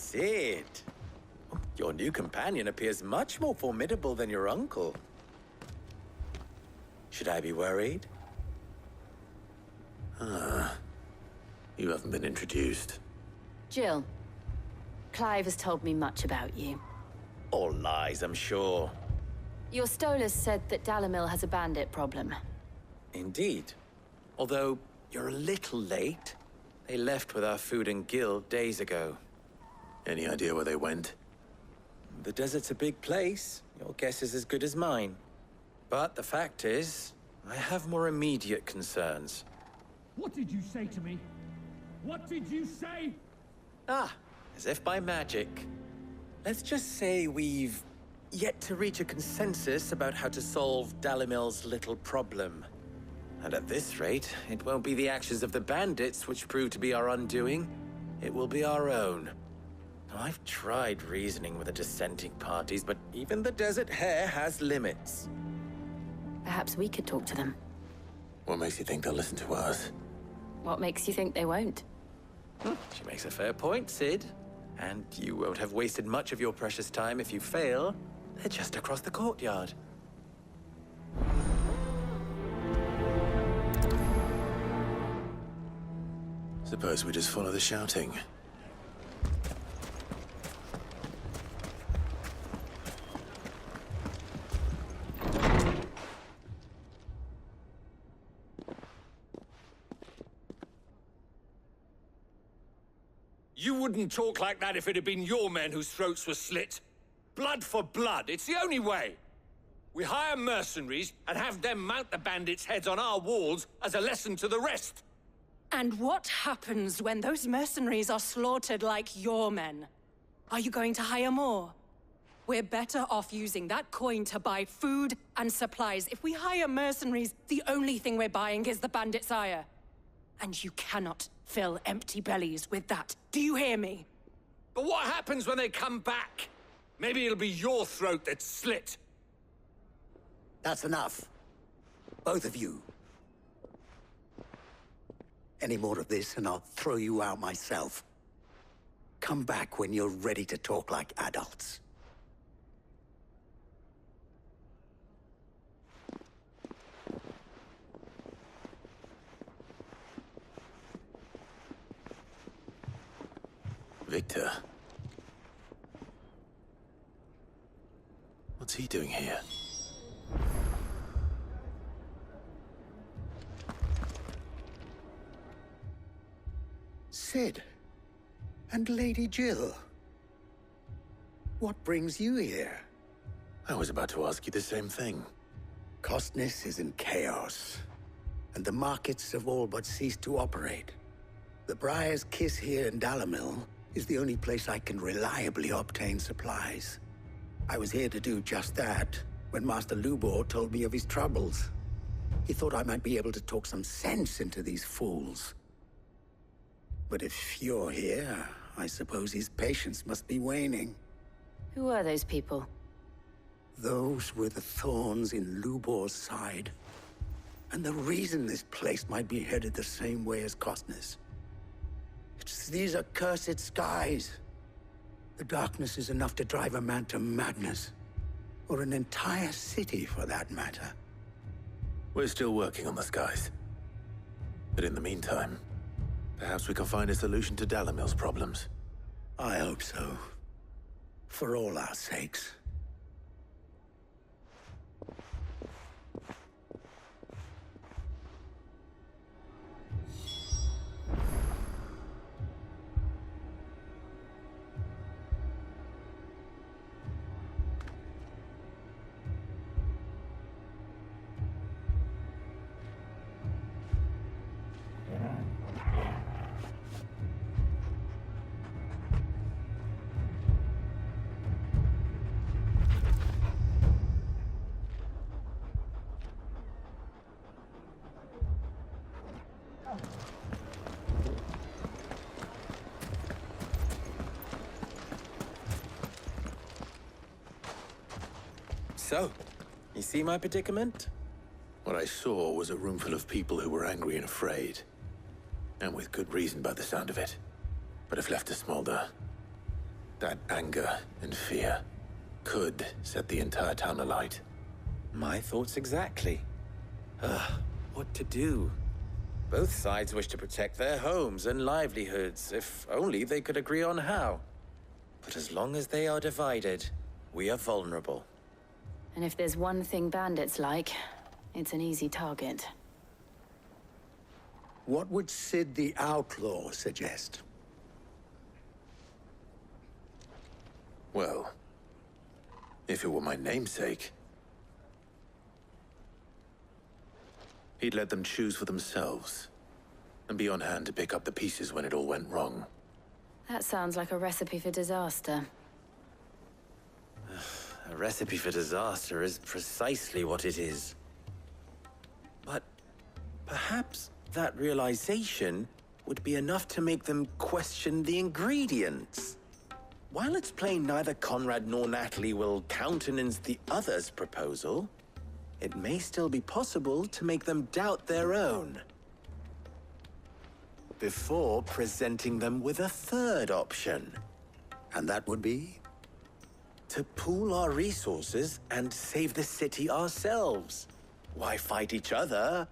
Sid. Your new companion appears much more formidable than your uncle. Should I be worried? You haven't been introduced. Jill, Clive has told me much about you. All lies, I'm sure. Your Stolas said that Dalamil has a bandit problem. Indeed. Although, you're a little late. They left with our food and guild days ago. Any idea where they went? The desert's a big place. Your guess is as good as mine. But the fact is, I have more immediate concerns. What did you say to me? What did you say? As if by magic. Let's just say we've yet to reach a consensus about how to solve Dalamil's little problem. And at this rate, it won't be the actions of the bandits which prove to be our undoing. It will be our own. I've tried reasoning with the dissenting parties, but even the Desert Hare has limits. Perhaps we could talk to them. What makes you think they'll listen to us? What makes you think they won't? She makes a fair point, Sid. And you won't have wasted much of your precious time if you fail. They're just across the courtyard. Suppose we just follow the shouting. You wouldn't talk like that if it had been your men whose throats were slit. Blood for blood, it's the only way. We hire mercenaries and have them mount the bandits' heads on our walls as a lesson to the rest. And what happens when those mercenaries are slaughtered like your men? Are you going to hire more? We're better off using that coin to buy food and supplies. If we hire mercenaries, the only thing we're buying is the bandits' ire. And you cannot fill empty bellies with that. Do you hear me? But what happens when they come back? Maybe it'll be your throat that's slit. That's enough. Both of you. Any more of this and I'll throw you out myself. Come back when you're ready to talk like adults. Victor. What's he doing here? Sid. And Lady Jill. What brings you here? I was about to ask you the same thing. Costness is in chaos, and the markets have all but ceased to operate. The Briar's Kiss here in Dalamil is the only place I can reliably obtain supplies. I was here to do just that when Master Lubor told me of his troubles. He thought I might be able to talk some sense into these fools. But if you're here, I suppose his patience must be waning. Who are those people? Those were the thorns in Lubor's side. And the reason this place might be headed the same way as Costness. It's these accursed skies. The darkness is enough to drive a man to madness. Or an entire city, for that matter. We're still working on the skies. But in the meantime, perhaps we can find a solution to Dalamil's problems. I hope so. For all our sakes. So, you see my predicament? What I saw was a room full of people who were angry and afraid. And with good reason by the sound of it. But if left to smolder, That anger and fear could set the entire town alight. My thoughts exactly. What to do? Both sides wish to protect their homes and livelihoods, if only they could agree on how. But as long as they are divided, we are vulnerable. And if there's one thing bandits like, it's an easy target. What would Sid the Outlaw suggest? Well, if it were my namesake, he'd let them choose for themselves, and be on hand to pick up the pieces when it all went wrong. That sounds like a recipe for disaster. A recipe for disaster is precisely what it is. But perhaps that realization would be enough to make them question the ingredients. While it's plain neither Conrad nor Natalie will countenance the other's proposal, it may still be possible to make them doubt their own. Before presenting them with a third option. And that would be? To pool our resources and save the city ourselves. Why fight each other?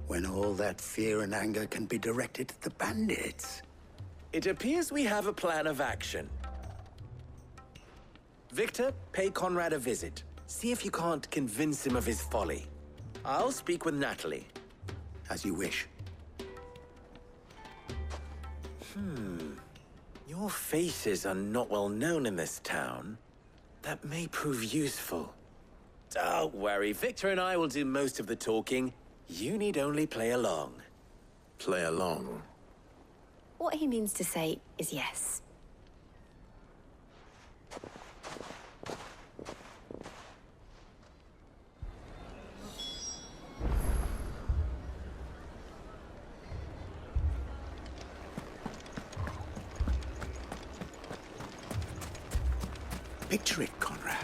When all that fear and anger can be directed at the bandits. It appears we have a plan of action. Victor, pay Conrad a visit. See if you can't convince him of his folly. I'll speak with Natalie. As you wish. Your faces are not well known in this town. That may prove useful. Don't worry, Victor and I will do most of the talking. You need only play along. Play along. What he means to say is yes. Picture it, Conrad.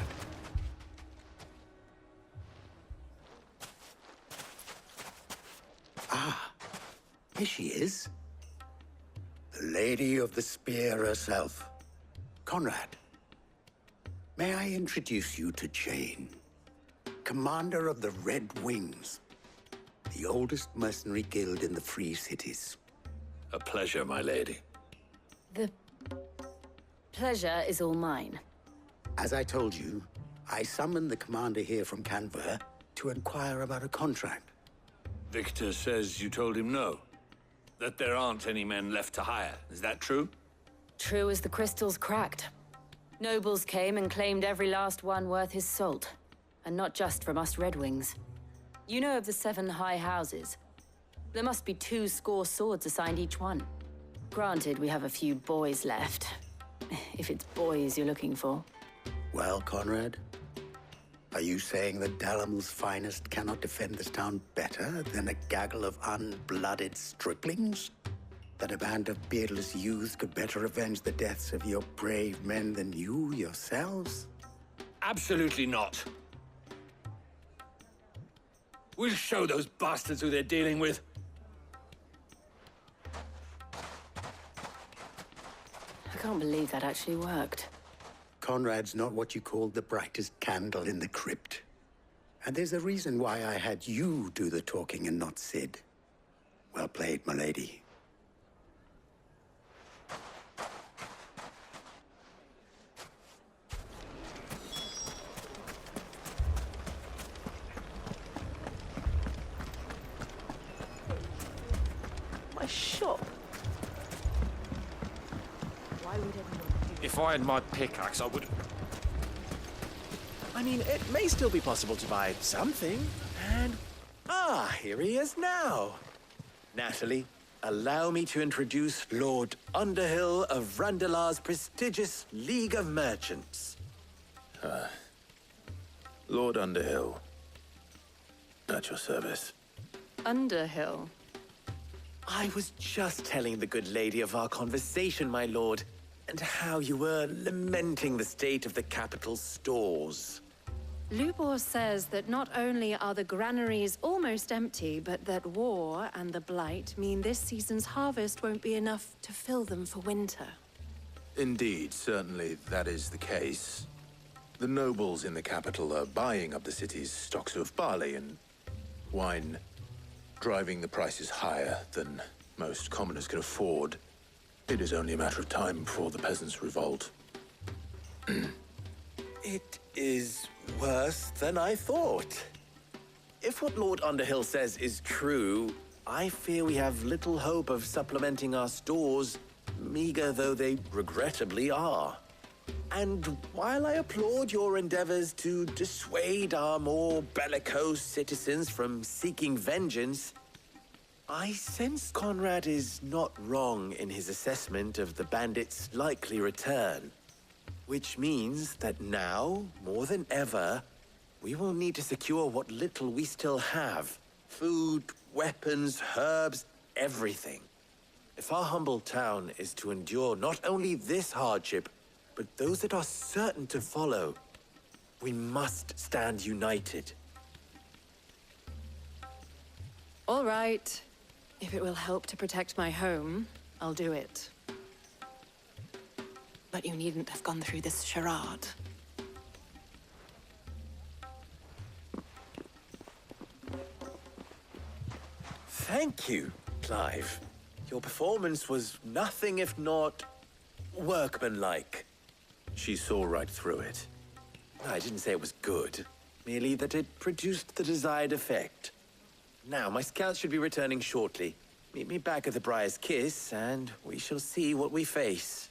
Ah, here she is. The Lady of the Spear herself. Conrad, may I introduce you to Jane, commander of the Red Wings, the oldest mercenary guild in the Free Cities. A pleasure, my lady. The pleasure is all mine. As I told you, I summoned the commander here from Canver to inquire about a contract. Victor says you told him no. That there aren't any men left to hire. Is that true? True as the crystals cracked. Nobles came and claimed every last one worth his salt. And not just from us Red Wings. You know of the 7 high houses. There must be 2 swords assigned each one. Granted, we have a few boys left. If it's boys you're looking for. Well, Conrad, are you saying that Dalamil's finest cannot defend this town better than a gaggle of unblooded striplings? That a band of beardless youths could better avenge the deaths of your brave men than you yourselves? Absolutely not. We'll show those bastards who they're dealing with. I can't believe that actually worked. Conrad's not what you called the brightest candle in the crypt. And there's a reason why I had you do the talking and not Sid. Well played, my lady. My shop. Why would anyone? If I had my pickaxe, I would... I mean, it may still be possible to buy something, and... here he is now. Natalie, allow me to introduce Lord Underhill of Randalar's prestigious League of Merchants. Lord Underhill. At your service. Underhill. I was just telling the good lady of our conversation, my lord, and how you were lamenting the state of the capital's stores. Lubor says that not only are the granaries almost empty, but that war and the Blight mean this season's harvest won't be enough to fill them for winter. Indeed, certainly that is the case. The nobles in the capital are buying up the city's stocks of barley and wine, driving the prices higher than most commoners can afford. It is only a matter of time before the peasants revolt. It is worse than I thought. If what Lord Underhill says is true, I fear we have little hope of supplementing our stores, meager though they regrettably are. And while I applaud your endeavors to dissuade our more bellicose citizens from seeking vengeance, I sense Conrad is not wrong in his assessment of the bandits' likely return. Which means that now, more than ever, we will need to secure what little we still have. Food, weapons, herbs, everything. If our humble town is to endure not only this hardship, but those that are certain to follow, we must stand united. All right. If it will help to protect my home, I'll do it. But you needn't have gone through this charade. Thank you, Clive. Your performance was nothing if not workmanlike. She saw right through it. I didn't say it was good, merely that it produced the desired effect. Now, my scouts should be returning shortly. Meet me back at the Briar's Kiss, and we shall see what we face.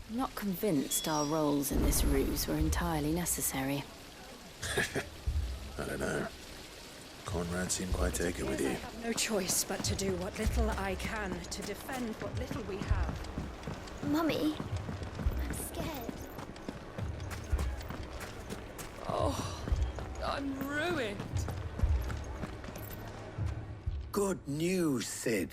I'm not convinced our roles in this ruse were entirely necessary. I don't know. Conrad seemed quite taken with you. I have no choice but to do what little I can to defend what little we have. Mummy, I'm scared. Oh, I'm ruined. Good news, Sid.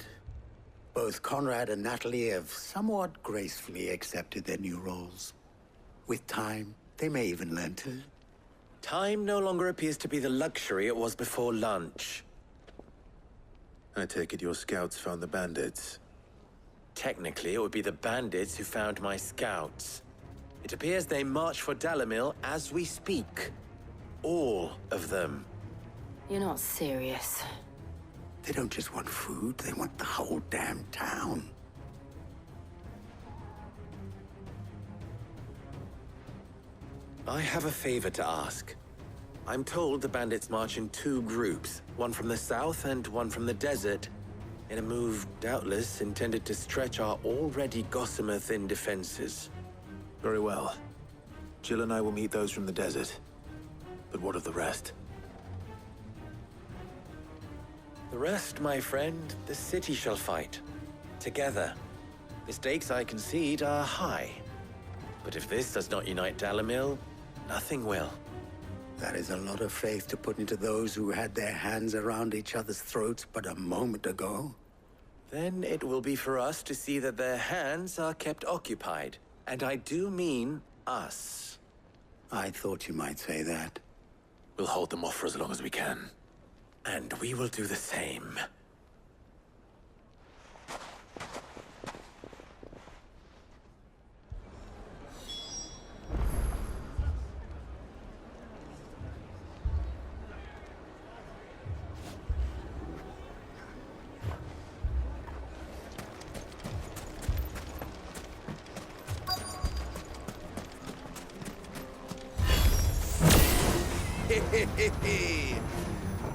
Both Conrad and Natalie have somewhat gracefully accepted their new roles. With time, they may even learn to. Time no longer appears to be the luxury it was before lunch. I take it your scouts found the bandits. Technically, it would be the bandits who found my scouts. It appears they march for Dalimil as we speak. All of them. You're not serious. They don't just want food, they want the whole damn town. I have a favor to ask. I'm told the bandits march in two groups, one from the south and one from the desert, in a move doubtless intended to stretch our already gossamer-thin defenses. Very well. Jill and I will meet those from the desert. But what of the rest? The rest, my friend, the city shall fight. Together. The stakes, I concede, are high. But if this does not unite Dalimil, nothing will. That is a lot of faith to put into those who had their hands around each other's throats but a moment ago. Then it will be for us to see that their hands are kept occupied. And I do mean us. I thought you might say that. We'll hold them off for as long as we can. And we will do the same.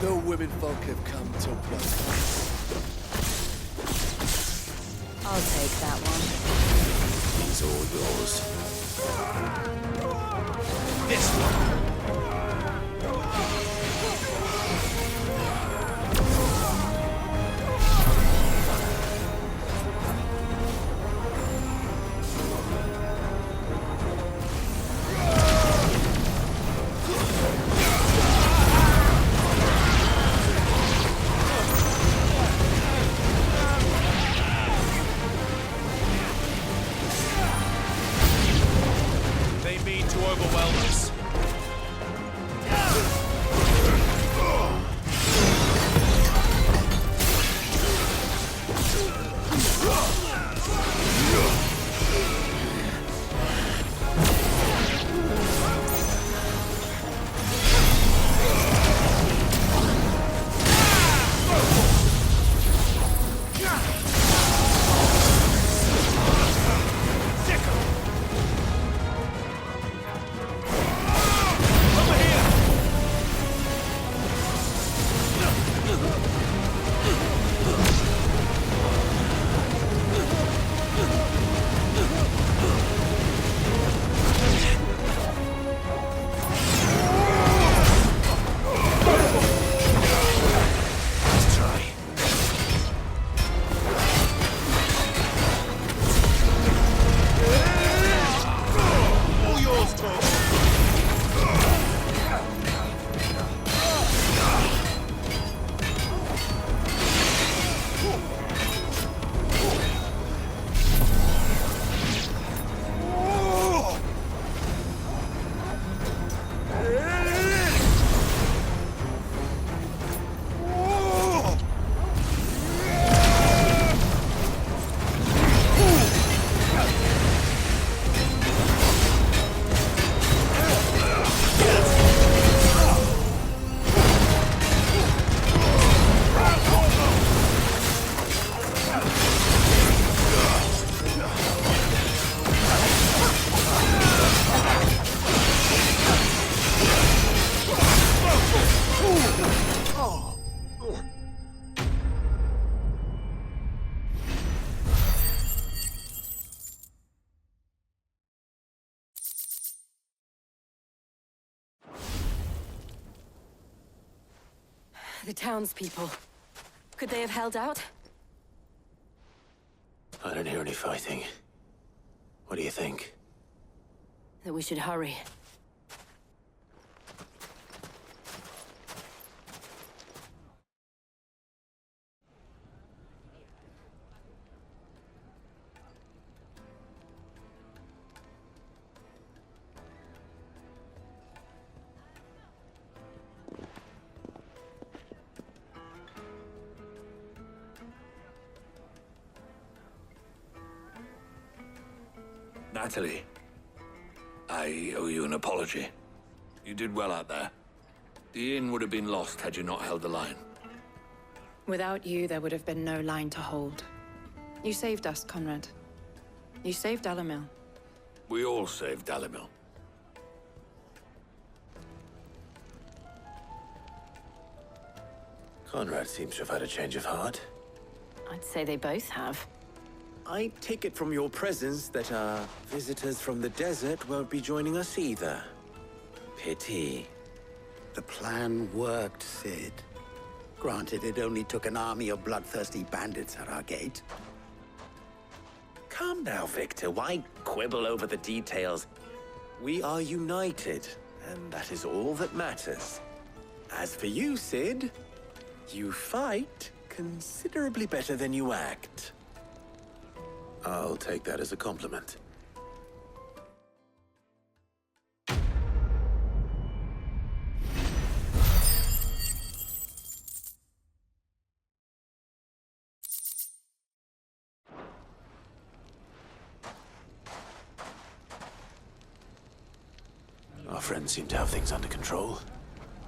No women folk have come to blood. I'll take that one. He's all yours. This one! They mean to overwhelm us. The townspeople. Could they have held out? I don't hear any fighting. What do you think? That we should hurry. Natalie, I owe you an apology. You did well out there. The inn would have been lost had you not held the line. Without you, there would have been no line to hold. You saved us, Conrad. You saved Dalimil. We all saved Dalimil. Conrad seems to have had a change of heart. I'd say they both have. I take it from your presence that our visitors from the desert won't be joining us either. Pity. The plan worked, Sid. Granted, it only took an army of bloodthirsty bandits at our gate. Calm now, Victor. Why quibble over the details? We are united, and that is all that matters. As for you, Sid, you fight considerably better than you act. I'll take that as a compliment. Our friends seem to have things under control.